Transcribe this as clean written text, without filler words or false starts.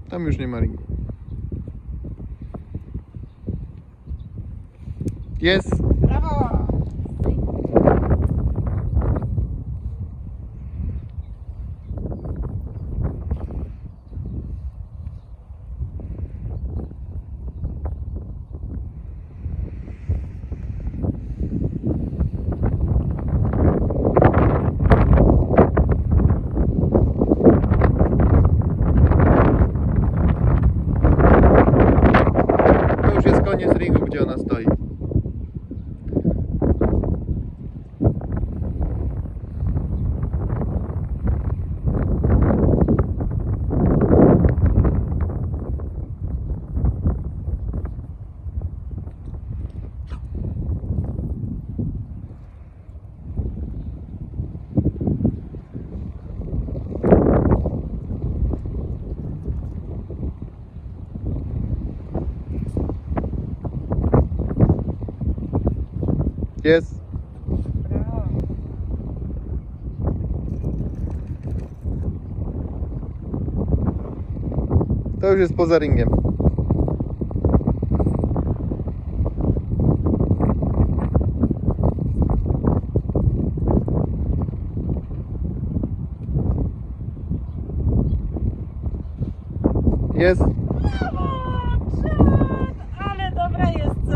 Tam już nie ma ringu. Jest! Brawo! To już jest koniec ringu, gdzie ona stoi. Jest! Brawo! To już jest poza ringiem. Jest!